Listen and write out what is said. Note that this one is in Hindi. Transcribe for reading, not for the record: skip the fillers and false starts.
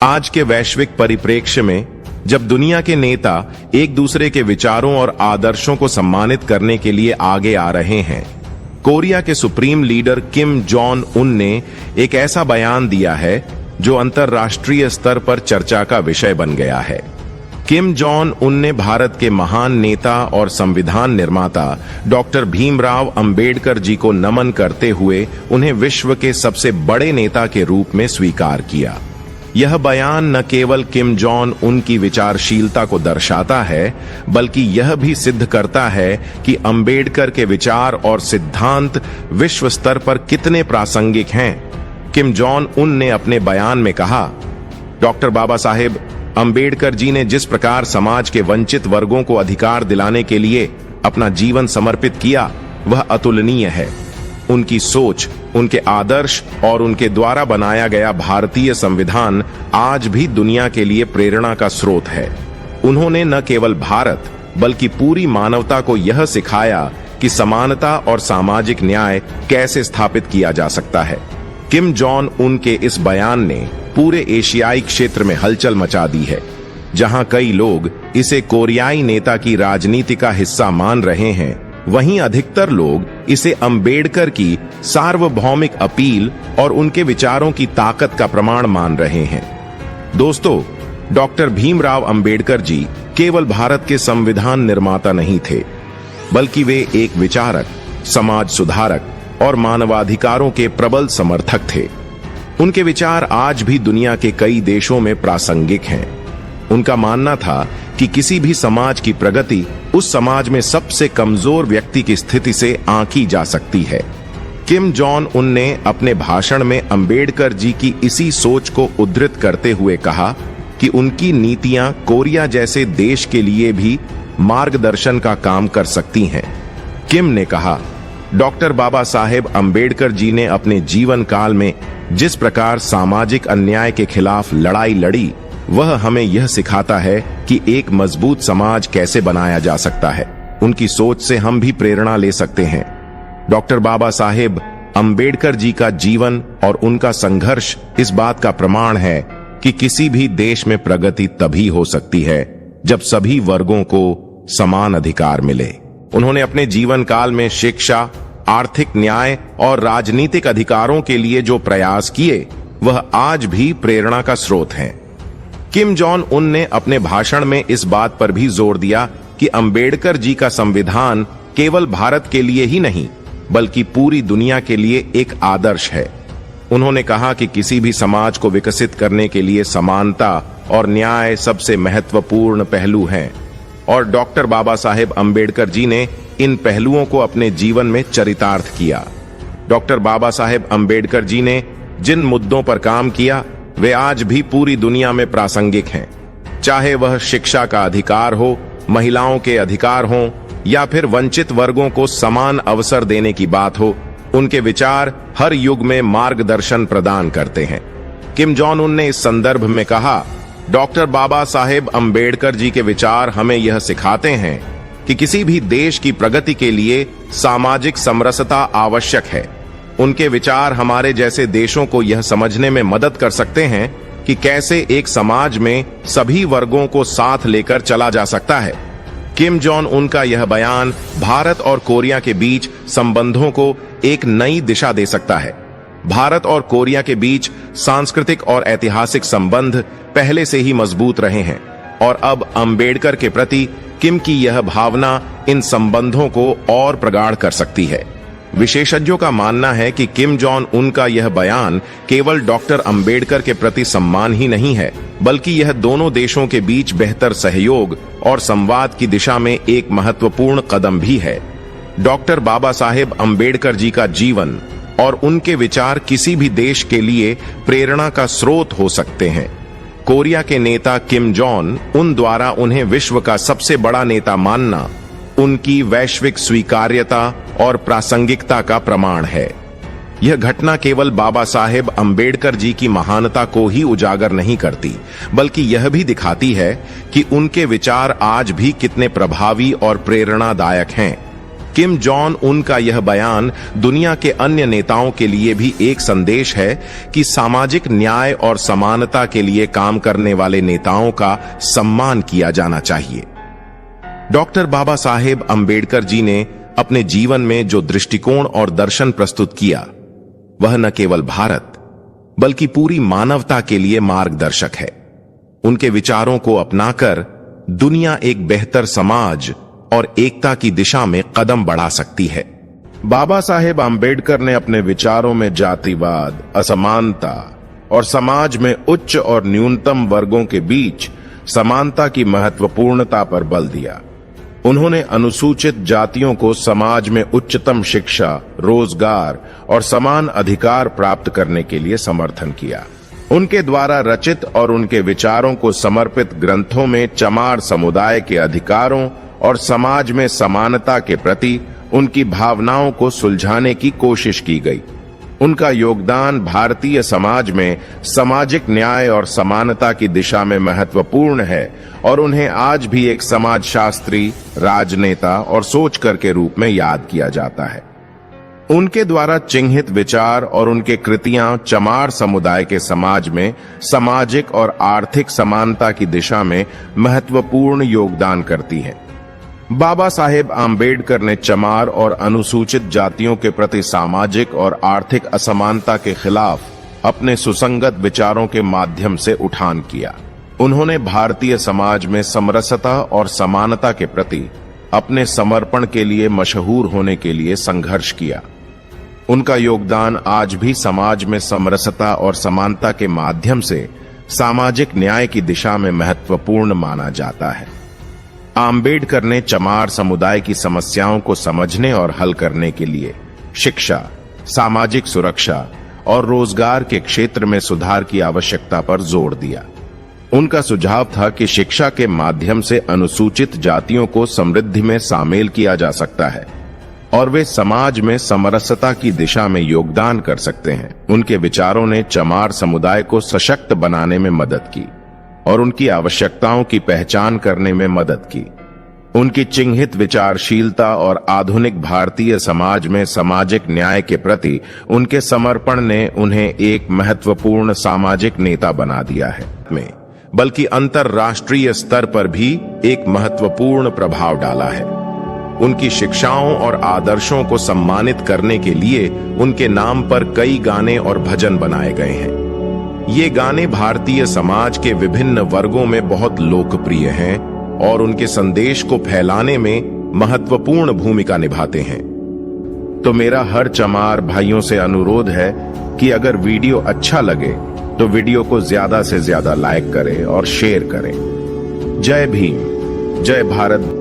आज के वैश्विक परिप्रेक्ष्य में जब दुनिया के नेता एक दूसरे के विचारों और आदर्शों को सम्मानित करने के लिए आगे आ रहे हैं, कोरिया के supreme leader Kim Jong Un ने एक ऐसा बयान दिया है जो अंतर्राष्ट्रीय स्तर पर चर्चा का विषय बन गया है। किम जोंग उन ने भारत के महान नेता और संविधान निर्माता डॉक्टर भीमराव अंबेडकर जी को नमन करते हुए उन्हें विश्व के सबसे बड़े नेता के रूप में स्वीकार किया। यह बयान न केवल किम जोंग उन की विचारशीलता को दर्शाता है, बल्कि यह भी सिद्ध करता है कि अंबेडकर के विचार और सिद्धांत विश्व स्तर पर कितने प्रासंगिक हैं। किम जोंग उन ने अपने बयान में कहा, डॉक्टर बाबा साहेब अंबेडकर जी ने जिस प्रकार समाज के वंचित वर्गों को अधिकार दिलाने के लिए अपना जीवन समर्पित किया, वह अतुलनीय है। उनकी सोच, उनके आदर्श और उनके द्वारा बनाया गया भारतीय संविधान आज भी दुनिया के लिए प्रेरणा का स्रोत है। उन्होंने न केवल भारत बल्कि पूरी मानवता को यह सिखाया कि समानता और सामाजिक न्याय कैसे स्थापित किया जा सकता है। किम जोंग उन के इस बयान ने पूरे एशियाई क्षेत्र में हलचल मचा दी है। जहां कई लोग इसे कोरियाई नेता की राजनीति का हिस्सा मान रहे हैं, वहीं अधिकतर लोग इसे अंबेडकर की सार्वभौमिक अपील और उनके विचारों की ताकत का प्रमाण मान रहे हैं। दोस्तों, डॉक्टर भीमराव अंबेडकर जी केवल भारत के संविधान निर्माता नहीं थे, बल्कि वे एक विचारक, समाज सुधारक और मानवाधिकारों के प्रबल समर्थक थे। उनके विचार आज भी दुनिया के कई देशों में प्रासंगिक हैं। उनका मानना था कि किसी भी समाज की प्रगति उस समाज में सबसे कमजोर व्यक्ति की स्थिति से आंकी जा सकती है। किम जोंग उन ने अपने भाषण में अंबेडकर जी की इसी सोच को उद्धृत करते हुए कहा कि उनकी नीतियां कोरिया जैसे देश के लिए भी मार्गदर्शन का काम कर सकती हैं। किम ने कहा, डॉक्टर बाबा साहेब अंबेडकर जी ने अपने जीवन काल में जिस प्रकार सामाजिक अन्याय के खिलाफ लड़ाई लड़ी, वह हमें यह सिखाता है कि एक मजबूत समाज कैसे बनाया जा सकता है। उनकी सोच से हम भी प्रेरणा ले सकते हैं। डॉक्टर बाबा साहेब अंबेडकर जी का जीवन और उनका संघर्ष इस बात का प्रमाण है कि किसी भी देश में प्रगति तभी हो सकती है जब सभी वर्गों को समान अधिकार मिले। उन्होंने अपने जीवन काल में शिक्षा, आर्थिक न्याय और राजनीतिक अधिकारों के लिए जो प्रयास किए, वह आज भी प्रेरणा का स्रोत हैं। किम जोंग उन ने अपने भाषण में इस बात पर भी जोर दिया कि अंबेडकर जी का संविधान केवल भारत के लिए ही नहीं, बल्कि पूरी दुनिया के लिए एक आदर्श है। उन्होंने कहा कि किसी भी समाज को विकसित करने के लिए समानता और न्याय सबसे महत्वपूर्ण पहलू हैं, और डॉक्टर बाबा साहेब अंबेडकर जी ने इन पहलुओं को अपने जीवन में चरितार्थ किया। डॉक्टर बाबा साहेब अंबेडकर जी ने जिन मुद्दों पर काम किया, वे आज भी पूरी दुनिया में प्रासंगिक हैं। चाहे वह शिक्षा का अधिकार हो, महिलाओं के अधिकार हो, या फिर वंचित वर्गों को समान अवसर देने की बात हो, उनके विचार हर युग में मार्गदर्शन प्रदान करते हैं। किम जोंग उन ने इस संदर्भ में कहा, डॉक्टर बाबा साहेब अंबेडकर जी के विचार हमें यह सिखाते हैं कि किसी भी देश की प्रगति के लिए सामाजिक समरसता आवश्यक है। उनके विचार हमारे जैसे देशों को यह समझने में मदद कर सकते हैं कि कैसे एक समाज में सभी वर्गों को साथ लेकर चला जा सकता है। किम जोंग उनका यह बयान भारत और कोरिया के बीच संबंधों को एक नई दिशा दे सकता है। भारत और कोरिया के बीच सांस्कृतिक और ऐतिहासिक संबंध पहले से ही मजबूत रहे हैं, और अब अंबेडकर के प्रति किम की यह भावना इन संबंधों को और प्रगाढ़ कर सकती है। विशेषज्ञों का मानना है कि किम जोंग उनका यह बयान केवल डॉक्टर अंबेडकर के प्रति सम्मान ही नहीं है, बल्कि यह दोनों देशों के बीच बेहतर सहयोग और संवाद की दिशा में एक महत्वपूर्ण कदम भी है। डॉक्टर बाबा साहेब अंबेडकर जी का जीवन और उनके विचार किसी भी देश के लिए प्रेरणा का स्रोत हो सकते हैं। कोरिया के नेता किम जोंग उन द्वारा उन्हें विश्व का सबसे बड़ा नेता मानना उनकी वैश्विक स्वीकार्यता और प्रासंगिकता का प्रमाण है। यह घटना केवल बाबा साहेब अंबेडकर जी की महानता को ही उजागर नहीं करती, बल्कि यह भी दिखाती है कि उनके विचार आज भी कितने प्रभावी और प्रेरणादायक हैं। किम जॉन उन का यह बयान दुनिया के अन्य नेताओं के लिए भी एक संदेश है कि सामाजिक न्याय और समानता के लिए काम करने वाले नेताओं का सम्मान किया जाना चाहिए। डॉक्टर बाबा साहेब अंबेडकर जी ने अपने जीवन में जो दृष्टिकोण और दर्शन प्रस्तुत किया, वह न केवल भारत बल्कि पूरी मानवता के लिए मार्गदर्शक है। उनके विचारों को अपनाकर दुनिया एक बेहतर समाज और एकता की दिशा में कदम बढ़ा सकती है। बाबा साहेब आम्बेडकर ने अपने विचारों में जातिवाद, असमानता और समाज में उच्च और न्यूनतम वर्गों के बीच समानता की महत्वपूर्णता पर बल दिया। उन्होंने अनुसूचित जातियों को समाज में उच्चतम शिक्षा, रोजगार और समान अधिकार प्राप्त करने के लिए समर्थन किया। उनके द्वारा रचित और उनके विचारों को समर्पित ग्रंथों में चमार समुदाय के अधिकारों और समाज में समानता के प्रति उनकी भावनाओं को सुलझाने की कोशिश की गई। उनका योगदान भारतीय समाज में सामाजिक न्याय और समानता की दिशा में महत्वपूर्ण है और उन्हें आज भी एक समाजशास्त्री, राजनेता और सोचकर के रूप में याद किया जाता है। उनके द्वारा चिन्हित विचार और उनके कृतियां चमार समुदाय के समाज में सामाजिक और आर्थिक समानता की दिशा में महत्वपूर्ण योगदान करती हैं। बाबा साहेब आम्बेडकर ने चमार और अनुसूचित जातियों के प्रति सामाजिक और आर्थिक असमानता के खिलाफ अपने सुसंगत विचारों के माध्यम से उठान किया। उन्होंने भारतीय समाज में समरसता और समानता के प्रति अपने समर्पण के लिए मशहूर होने के लिए संघर्ष किया। उनका योगदान आज भी समाज में समरसता और समानता के माध्यम से सामाजिक न्याय की दिशा में महत्वपूर्ण माना जाता है। आम्बेडकर ने चमार समुदाय की समस्याओं को समझने और हल करने के लिए शिक्षा, सामाजिक सुरक्षा और रोजगार के क्षेत्र में सुधार की आवश्यकता पर जोर दिया। उनका सुझाव था कि शिक्षा के माध्यम से अनुसूचित जातियों को समृद्धि में शामिल किया जा सकता है और वे समाज में समरसता की दिशा में योगदान कर सकते हैं। उनके विचारों ने चमार समुदाय को सशक्त बनाने में मदद की और उनकी आवश्यकताओं की पहचान करने में मदद की। उनकी चिन्हित विचारशीलता और आधुनिक भारतीय समाज में सामाजिक न्याय के प्रति उनके समर्पण ने उन्हें एक महत्वपूर्ण सामाजिक नेता बना दिया है, बल्कि अंतर्राष्ट्रीय स्तर पर भी एक महत्वपूर्ण प्रभाव डाला है। उनकी शिक्षाओं और आदर्शों को सम्मानित करने के लिए उनके नाम पर कई गाने और भजन बनाए गए हैं। ये गाने भारतीय समाज के विभिन्न वर्गों में बहुत लोकप्रिय हैं और उनके संदेश को फैलाने में महत्वपूर्ण भूमिका निभाते हैं। तो मेरा हर चमार भाइयों से अनुरोध है कि अगर वीडियो अच्छा लगे तो वीडियो को ज्यादा से ज्यादा लाइक करें और शेयर करें। जय भीम, जय भारत।